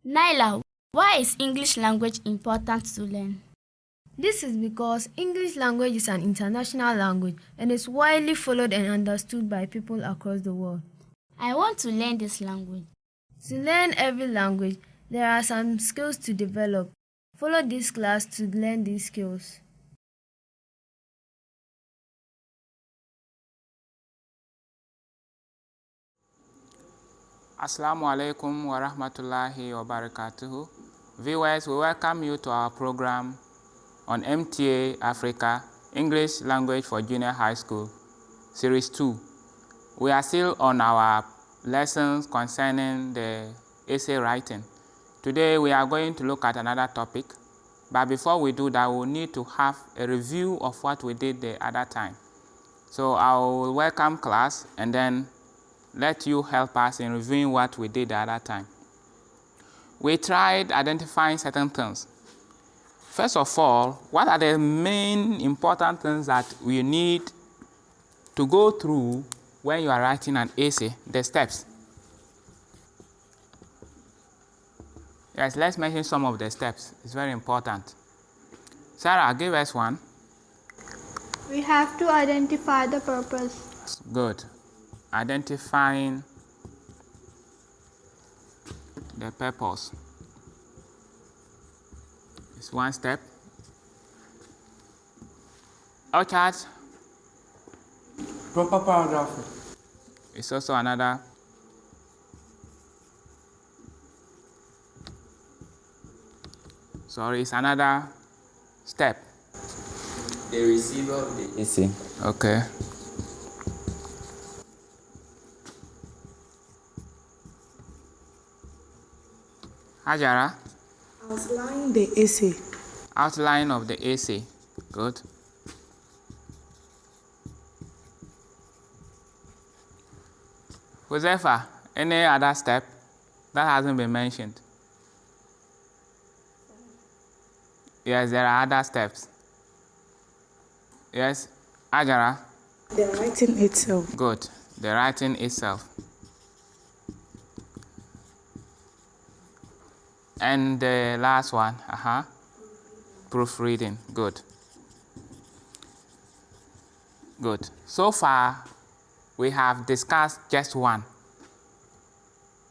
Naila, why is English language important to learn? This is because English language is an international language and is widely followed and understood by people across the world. I want to learn this language. To learn every language, there are some skills to develop. Follow this class to learn these skills. Assalamu alaikum wa rahmatullahi wa barakatuhu. Viewers, we welcome you to our program on MTA Africa, English Language for Junior High School, Series 2. We are still on our lessons concerning the essay writing. Today we are going to look at another topic, but before we do that, we'll need to have a review of what we did the other time. So I'll welcome class and then let you help us in reviewing what we did the other time. We tried identifying certain things. First of all, what are the main important things that we need to go through when you are writing an essay, the steps? Yes, let's mention some of the steps. It's very important. Sarah, give us one. We have to identify the purpose. Good. Identifying the purpose is one step. Orchard Proper paragraph. is also another. Sorry, it's another step. The receiver of the essay. Okay. Hajara, Outline the essay. outline of the essay. Good. Josefa, any other step that hasn't been mentioned? Yes, there are other steps. Yes, Ajara, The writing itself. good. The writing itself. And the last one, proofreading, good. Good. So far, we have discussed just one.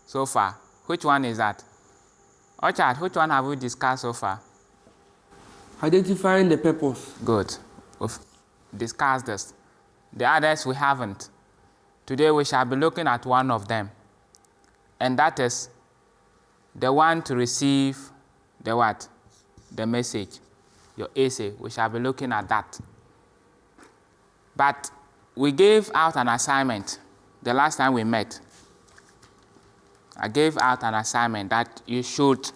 So far, which one is that? Orchard, which one have we discussed so far? Identifying the purpose. Good. We've discussed this. The others we haven't. Today we shall be looking at one of them. And that is the one to receive the what? The message. Your essay. We shall be looking at that. But we gave out an assignment the last time we met. I gave out an assignment that you should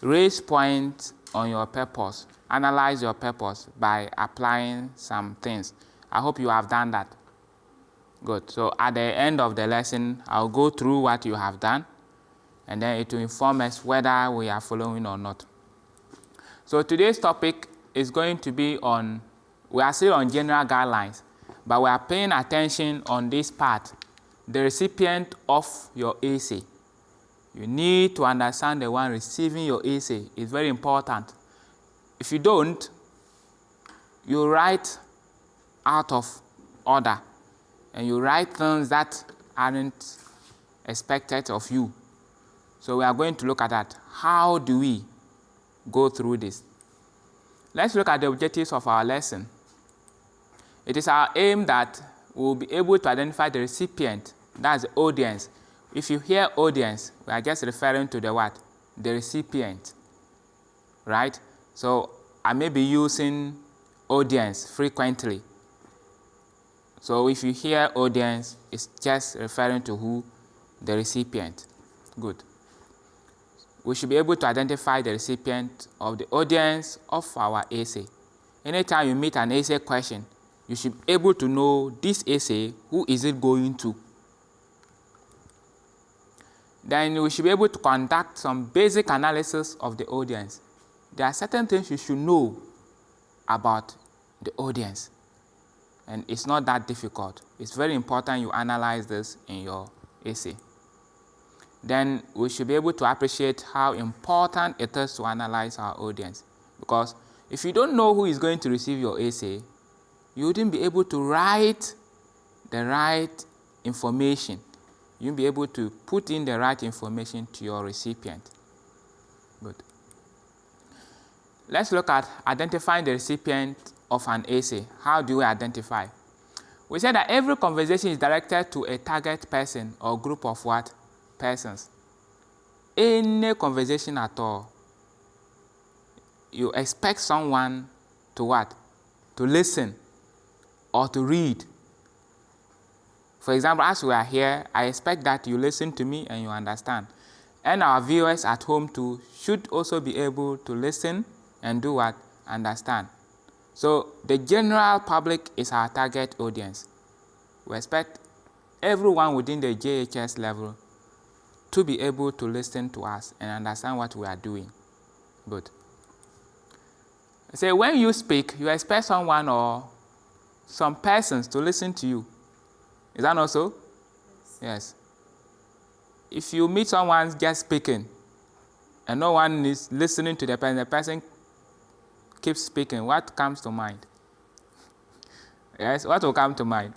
raise points on your purpose, analyze your purpose by applying some things. I hope you have done that. Good. So at the end of the lesson, I'll go through what you have done, and then it will inform us whether we are following or not. So today's topic is going to be on, we are still on general guidelines, but we are paying attention on this part, the recipient of your essay. You need to understand the one receiving your essay. It's very important. If you don't, you write out of order, and you write things that aren't expected of you. So we are going to look at that. How do we go through this? Let's look at the objectives of our lesson. It is our aim that we'll be able to identify the recipient, that's the audience. If you hear audience, we are just referring to the what? The recipient, right? So I may be using audience frequently. So if you hear audience, it's just referring to who? The recipient. Good. We should be able to identify the recipient of the audience of our essay. Anytime you meet an essay question, you should be able to know this essay, who is it going to? Then we should be able to conduct some basic analysis of the audience. There are certain things you should know about the audience. And it's not that difficult. It's very important you analyze this in your essay. then we should be able to appreciate how important it is to analyze our audience. Because if you don't know who is going to receive your essay, you wouldn't be able to write the right information. You won't be able to put in the right information to your recipient. Good. Let's look at identifying the recipient of an essay. How do we identify? We said that every conversation is directed to a target person or group of what? Persons. Any conversation at all, you expect someone to what? To listen or to read. For example, as we are here, I expect that you listen to me and you understand. And our viewers at home too should also be able to listen and do what? Understand. So the general public is our target audience. We expect everyone within the JHS level to be able to listen to us and understand what we are doing. Good. So when you speak, you expect someone or some persons to listen to you. Is that not so? Yes. If you meet someone just speaking and no one is listening to the person keeps speaking, what comes to mind? Yes, what will come to mind?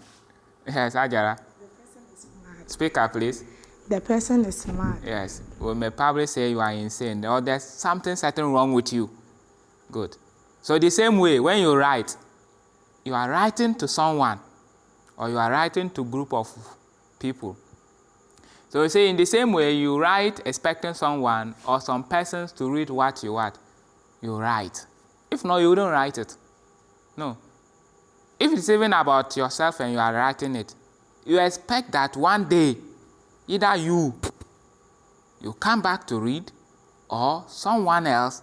Yes, Ajara. The person is mad. Speak up, please. The person is mad. Yes, we may probably say you are insane or there's something certain wrong with you. Good. So the same way, when you write, you are writing to someone or you are writing to a group of people. So we say in the same way, you write expecting someone or some persons to read what you write. If not, you wouldn't write it. No. If it's even about yourself and you are writing it, you expect that one day, either you come back to read or someone else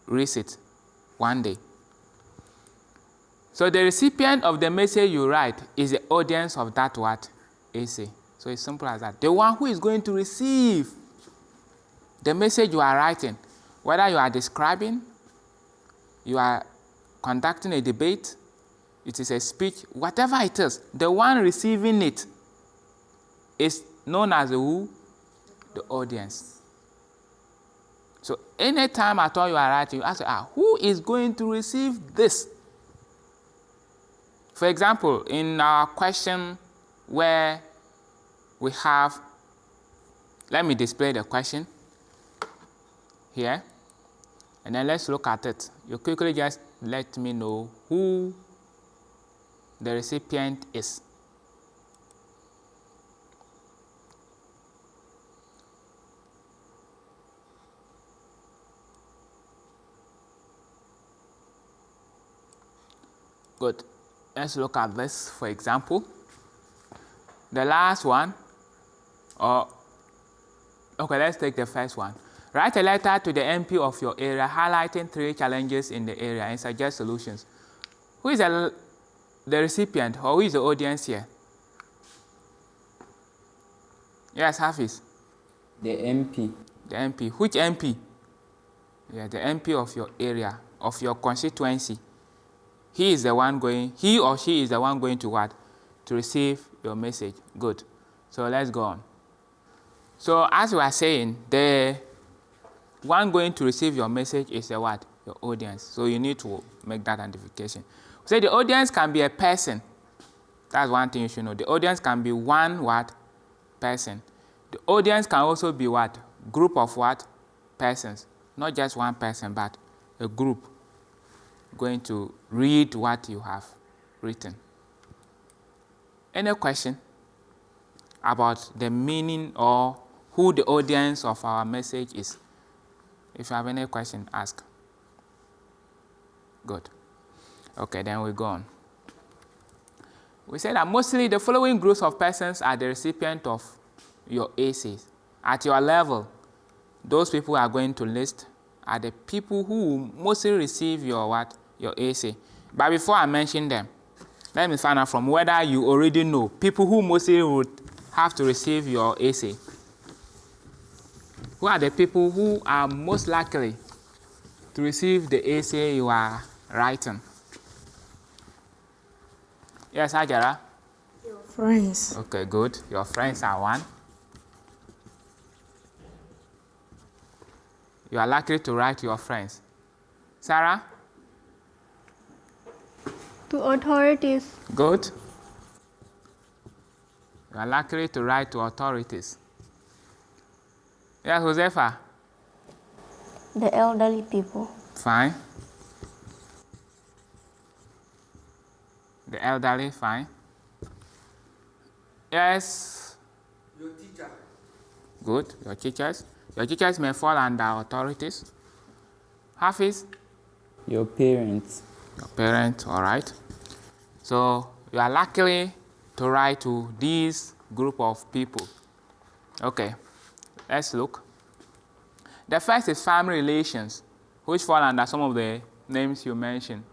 reads it one day. So the recipient of the message you write is the audience of that what? Essay. So it's simple as that. The one who is going to receive the message you are writing, whether you are describing, you are conducting a debate, it is a speech, whatever it is, the one receiving it is known as the who? The audience. So anytime at all you are writing, you ask, who is going to receive this? For example, in our question where we have, let me display the question here, and then let's look at it. You quickly just let me know who the recipient is. Good. Let's look at this, for example. The last one, okay, let's take the first one. Write a letter to the MP of your area highlighting 3 challenges in the area and suggest solutions. Who is the recipient or who is the audience here? Yes, Hafiz. The MP. The MP. Which MP? Yeah, the MP of your area, of your constituency. He or she is the one going to what? To receive your message. Good. So let's go on. So as we are saying, the one going to receive your message is the what? Your audience. So you need to make that identification. So the audience can be a person. That's one thing you should know. The audience can be one what? Person. The audience can also be what? Group of what? Persons. Not just one person, but a group going to read what you have written. Any question about the meaning or who the audience of our message is? If you have any question, ask. Good. Okay, then we go on. We said that mostly the following groups of persons are the recipient of your essays. At your level, those people are going to list are the people who mostly receive your what? Your essay. But before I mention them, let me find out from whether you already know people who mostly would have to receive your essay. Who are the people who are most likely to receive the essay you are writing? Yes, Ajara? Your friends. Okay, good. Your friends are one. you are likely to write to your friends? Sarah? To authorities. Good. You are likely to write to authorities. Yes, Josefa? The elderly people. Fine. The elderly, fine. Yes? Your teacher. Good. Your teachers. Your teachers may fall under authorities. Hafiz? Your parents. Your parents, all right. So you are likely to write to this group of people. Okay, let's look. The first is family relations, which fall under some of the names you mentioned.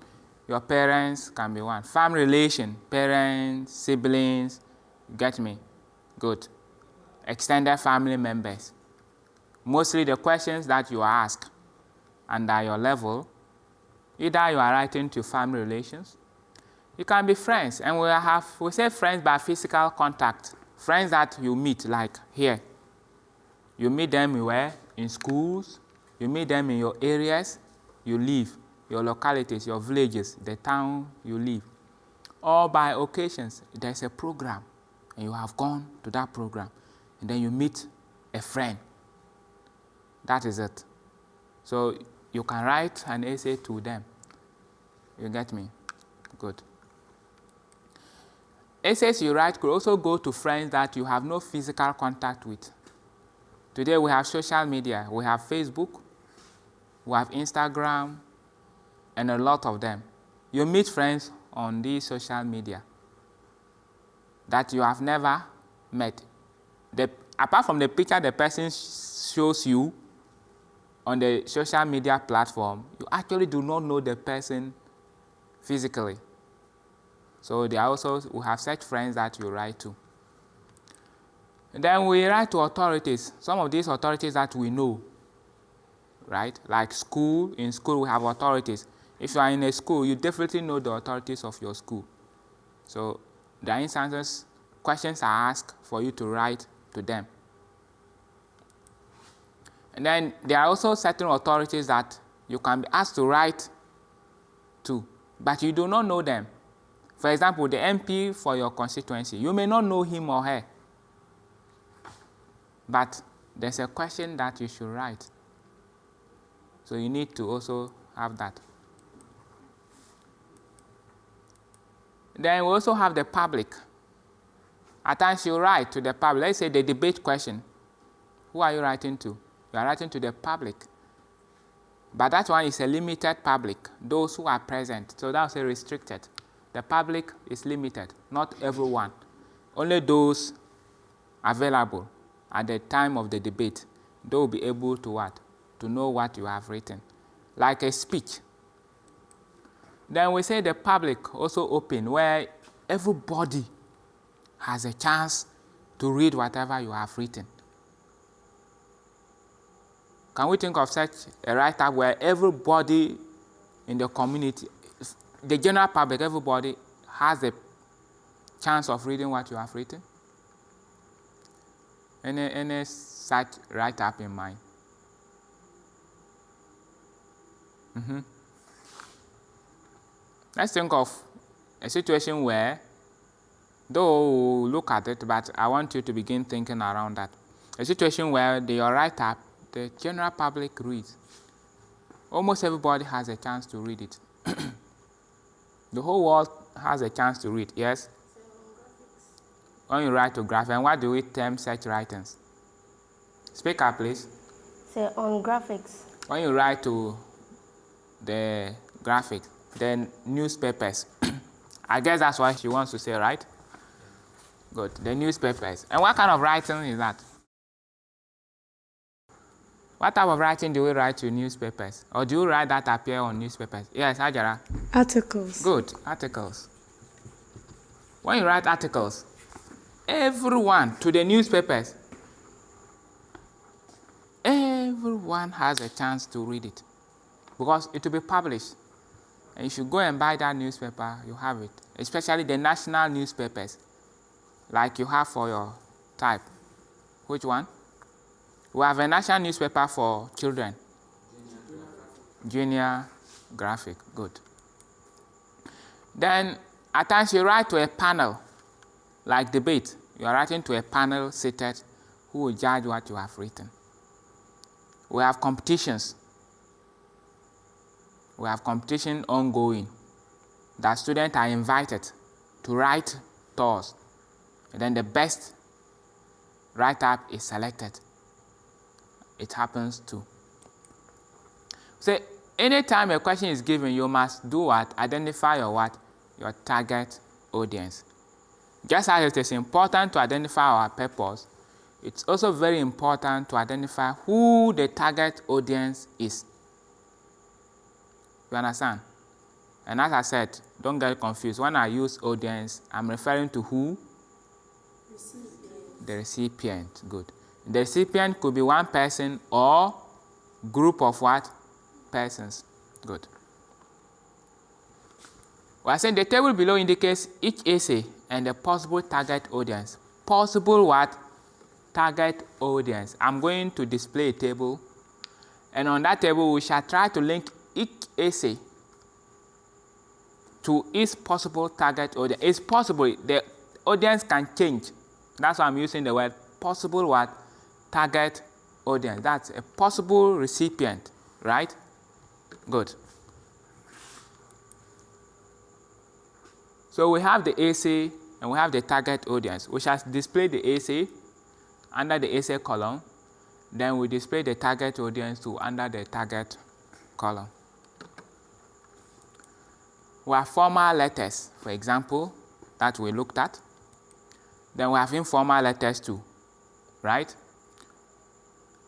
Your parents can be one. Family relation, parents, siblings, get me? Good. Extended family members. Mostly the questions that you ask under your level, either you are writing to family relations, you can be friends, and we say friends by physical contact. Friends that you meet, like here. You meet them where? In schools. You meet them in your areas you live, your localities, your villages, the town you live. Or by occasions, there's a program, and you have gone to that program, and then you meet a friend. That is it. So you can write an essay to them. You get me? Good. Essays you write could also go to friends that you have no physical contact with. Today we have social media. We have Facebook, we have Instagram, and a lot of them. You meet friends on these social media that you have never met. Apart from the picture the person shows you on the social media platform, you actually do not know the person physically. So we have such friends that you write to. And then we write to authorities. Some of these authorities that we know, right? Like school. In school we have authorities. If you are in a school, you definitely know the authorities of your school. So there are instances, questions are asked for you to write to them. And then there are also certain authorities that you can be asked to write to, but you do not know them. For example, the MP for your constituency, you may not know him or her, but there's a question that you should write. So you need to also have that. Then we also have the public. At times you write to the public. Let's say the debate question. Who are you writing to? You are writing to the public. But that one is a limited public, those who are present. So that's a restricted. The public is limited, not everyone. Only those available at the time of the debate, they will be able to what? To know what you have written. Like a speech. Then we say the public also open, where everybody has a chance to read whatever you have written. Can we think of such a write-up where everybody in the community, the general public, everybody has a chance of reading what you have written? Any such write-up in mind? Let's think of a situation where, though we'll look at it, but I want you to begin thinking around that. A situation where your write-up, the general public reads. Almost everybody has a chance to read it. The whole world has a chance to read, yes? When you write to graph, and what do we term such writings? Speak up, please. Say on graphics. When you write to the graphics, the newspapers, I guess that's what she wants to say, right? Good, the newspapers. And what kind of writing is that? What type of writing do we write to newspapers? Or do you write that appear on newspapers? Yes, Ajara? Articles. Good, articles. When you write articles, everyone to the newspapers, everyone has a chance to read it because it will be published. And if you go and buy that newspaper, you have it, especially the national newspapers, like you have for your type. Which one? We have a national newspaper for children, Junior graphic, good. Then at times you write to a panel, like debate. You are writing to a panel seated who will judge what you have written. We have competitions. We have competition ongoing. That students are invited to write thoughts. And then the best write-up is selected. It happens too. So anytime a question is given, you must do what? Identify your what? Your target audience. Just as it is important to identify our purpose, it's also very important to identify who the target audience is. You understand? And as I said, don't get confused. When I use audience, I'm referring to who? The recipient. Good. The recipient could be one person or group of what? Persons. Good. We are saying the table below indicates each essay and the possible target audience. Possible what? Target audience. I'm going to display a table, and on that table we shall try to link each essay to its possible target audience. It's possible. The audience can change. That's why I'm using the word possible what? Target audience. That's a possible recipient, right? Good. So we have the essay and we have the target audience. We shall display the essay under the essay column. Then we display the target audience to under the target column. We have formal letters, for example, that we looked at. Then we have informal letters too, right?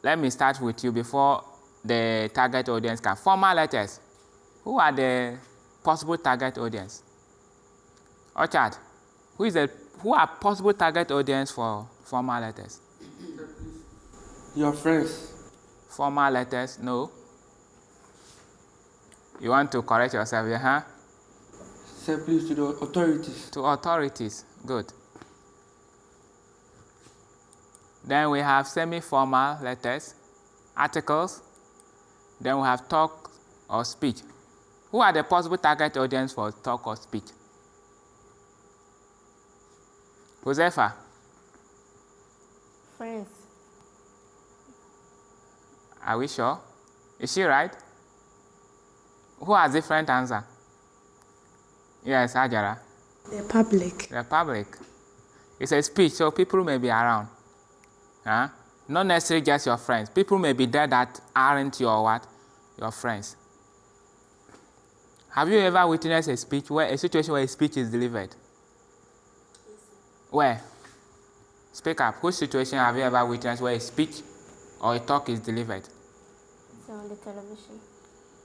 Let me start with you before the target audience can. Formal letters. Who are the possible target audience? Orchard, who are possible target audience for formal letters? Your friends. Formal letters, no. You want to correct yourself, yeah? Say please to the authorities. To authorities, good. Then we have semi-formal letters, articles. Then we have talk or speech. Who are the possible target audience for talk or speech? Josefa? Friends. Are we sure? Is she right? Who has different answer? Yes, Ajara. The public. The public. It's a speech, so people may be around. Huh? Not necessarily just your friends. People may be there that aren't your what? Your friends. Have you ever witnessed a situation where a speech is delivered? Where? Speak up. Which situation have you ever witnessed where a speech or a talk is delivered? It's on the television.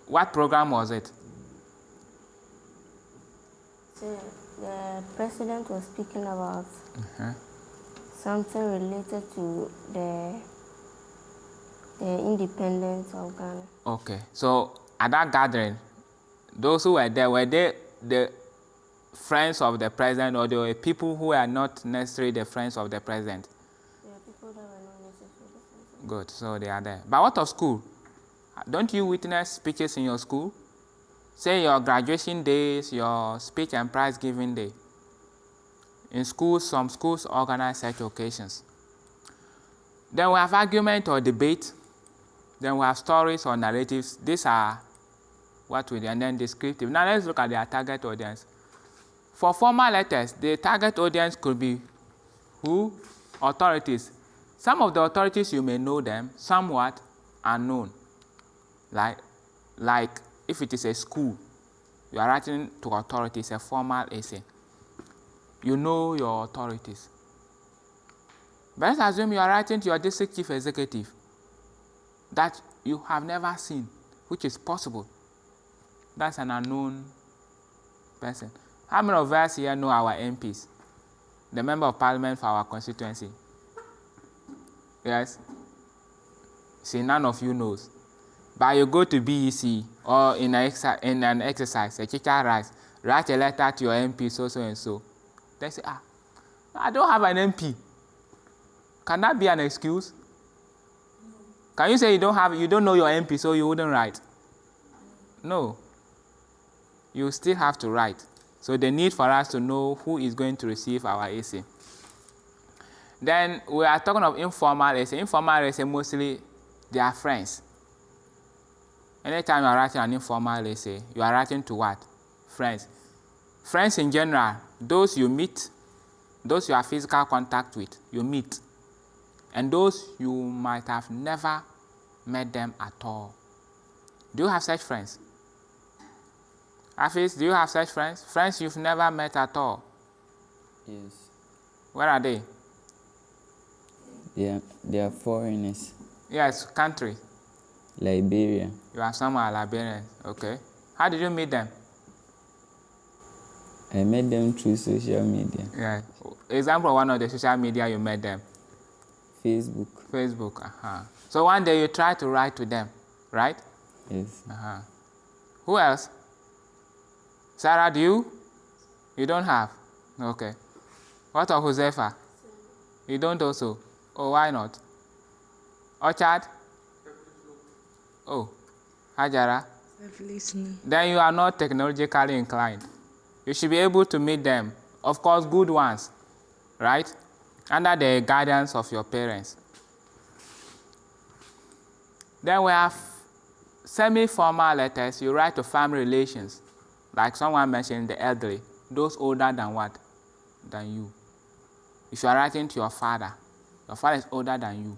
What program was it? So the president was speaking about something related to the independence of Ghana. Okay. So at that gathering, those who were they the friends of the president, or they were people who are not necessarily the friends of the president? There are people that were not necessarily the friends of the president. Good. So they are there. But what of school? Don't you witness speeches in your school? Say your graduation days, your speech and prize giving day. In schools, some schools organize such occasions. Then we have argument or debate. Then we have stories or narratives. These are what we do, and then descriptive. Now let's look at their target audience. For formal letters, the target audience could be who? Authorities. Some of the authorities, you may know them, somewhat unknown. Like if it is a school, you are writing to authorities, a formal essay. You know your authorities. But let's assume you are writing to your district chief executive that you have never seen, which is possible. That's an unknown person. How many of us here know our MPs? The member of parliament for our constituency? Yes? See, none of you knows. But you go to BEC or in an exercise, a teacher write a letter to your MP, so and so. They say, I don't have an MP. Can that be an excuse? Can you say you don't know your MP, so you wouldn't write? No. You still have to write. So the need for us to know who is going to receive our essay. Then we are talking of informal essay. Informal essay mostly they are friends. Anytime you are writing an informal essay, you are writing to what? Friends. Friends in general, those you meet, those you have physical contact with, you meet. And those you might have never met them at all. Do you have such friends? Afis, do you have such friends? Friends you've never met at all? Yes. Where are they? They are foreigners. Yes, country. Liberia. You have some are Liberians. Okay. How did you meet them? I met them through social media. Yeah. Example of one of the social media you met them. Facebook. Facebook. So one day you try to write to them, right? Yes. Who else? Sarah, do you? You don't have? Okay. What of Josefa? You don't also? Oh, why not? Orchard? Oh, Hajara? Then you are not technologically inclined. You should be able to meet them. Of course, good ones, right? Under the guidance of your parents. Then we have semi-formal letters. You write to family relations. Like someone mentioned, the elderly. Those older than what? Than you. If you are writing to your father is older than you.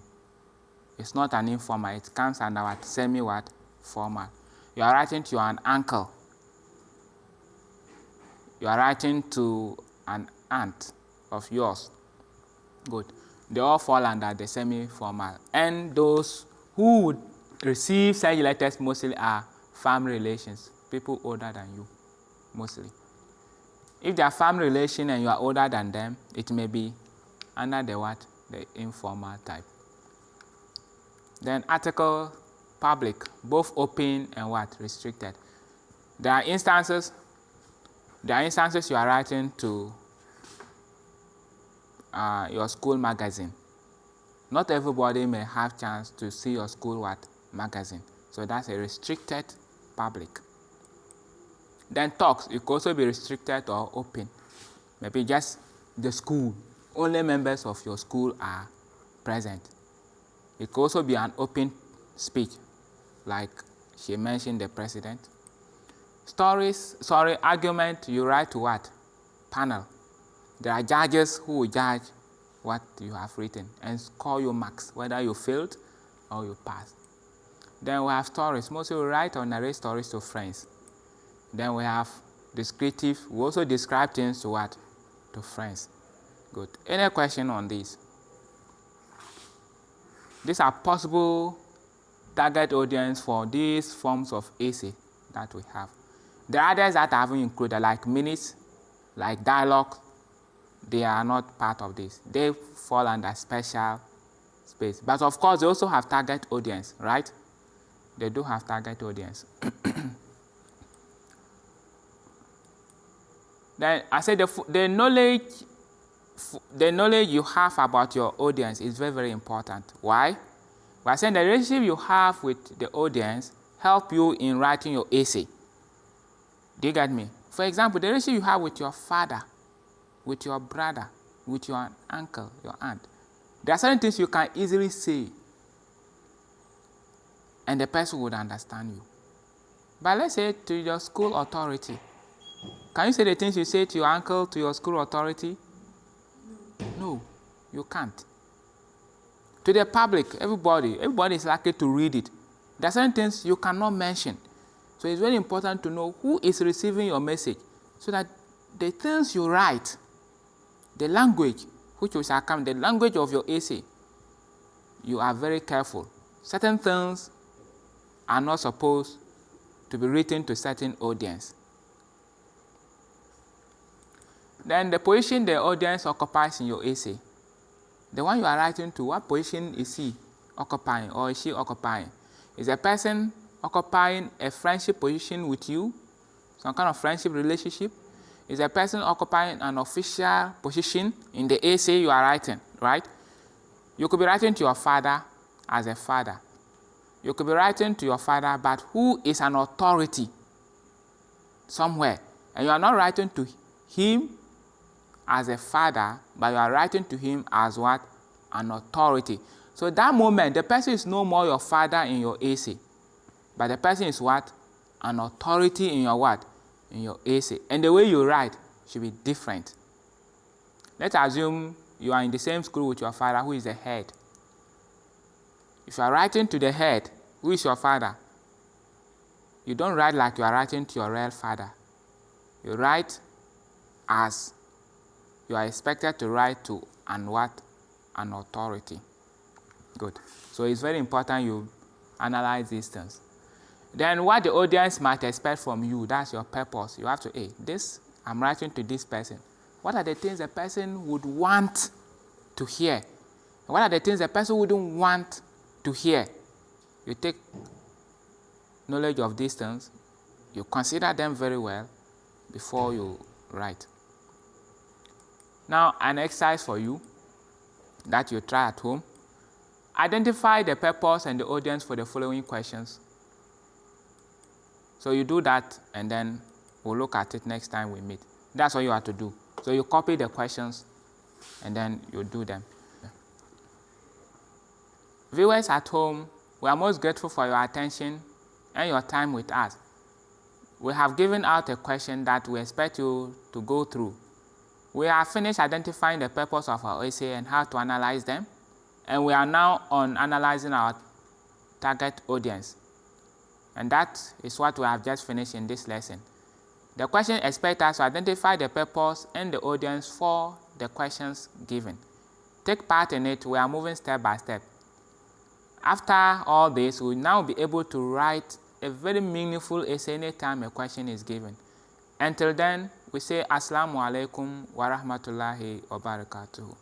It's not an informal. It comes under what? Semi-what? Formal. You are writing to an uncle. You are writing to an aunt of yours. Good. They all fall under the semi-formal. And those who would receive such letters mostly are family relations, people older than you, mostly. If they are family relation and you are older than them, it may be under the what? The informal type. Then article, public, both open and what? Restricted. There are instances you are writing to your school magazine. Not everybody may have chance to see your school what? Magazine. So that's a restricted public. Then talks, it could also be restricted or open. Maybe just the school. Only members of your school are present. It could also be an open speech, like she mentioned the president. Argument, you write to what? Panel. There are judges who will judge what you have written and score you marks, whether you failed or you passed. Then we have stories. Mostly we write or narrate stories to friends. Then we have descriptive. We also describe things to what? To friends. Good. Any question on this? These are possible target audience for these forms of essay that we have. The others that I haven't included, like minutes, like dialogue, they are not part of this. They fall under special space. But of course, they also have target audience, right? They do have target audience. Then I said the knowledge you have about your audience is very, very important. Why? By saying the relationship you have with the audience help you in writing your essay. Do you get me? For example, the relationship you have with your father, with your brother, with your uncle, your aunt. There are certain things you can easily say, and the person would understand you. But let's say to your school authority. Can you say the things you say to your uncle, to your school authority? No, you can't. To the public, everybody is likely to read it. There are certain things you cannot mention. So it's very important to know who is receiving your message so that the things you write, the language which will come, the language of your essay, you are very careful. Certain things are not supposed to be written to certain audience. Then the position the audience occupies in your essay. The one you are writing to, what position is he occupying or is she occupying? Is a person occupying a friendship position with you, some kind of friendship relationship? Is a person occupying an official position in the essay you are writing, right? You could be writing to your father as a father. You could be writing to your father, but who is an authority somewhere, and you are not writing to him as a father, but you are writing to him as what? An authority. So that moment, the person is no more your father in your essay, but the person is what? An authority in your what? In your essay. And the way you write should be different. Let's assume you are in the same school with your father, who is the head. If you are writing to the head, who is your father, you don't write like you are writing to your real father. You write as you are expected to write to an what? An authority. Good. So it's very important you analyze these things. Then what the audience might expect from you, that's your purpose. You have to, this, I'm writing to this person. What are the things the person would want to hear? What are the things the person wouldn't want to hear? You take knowledge of these things, you consider them very well before you write. Now, an exercise for you that you try at home. Identify the purpose and the audience for the following questions. So you do that, and then we'll look at it next time we meet. That's what you have to do. So you copy the questions, and then you do them. Viewers at home, we are most grateful for your attention and your time with us. We have given out a question that we expect you to go through. We have finished identifying the purpose of our essay and how to analyze them, and we are now on analyzing our target audience. And that is what we have just finished in this lesson. The question expects us to identify the purpose and the audience for the questions given. Take part in it. We are moving step by step. After all this, we will now be able to write a very meaningful essay anytime a question is given. Until then, we say Assalamu alaikum wa rahmatullahi wa barakatuhu.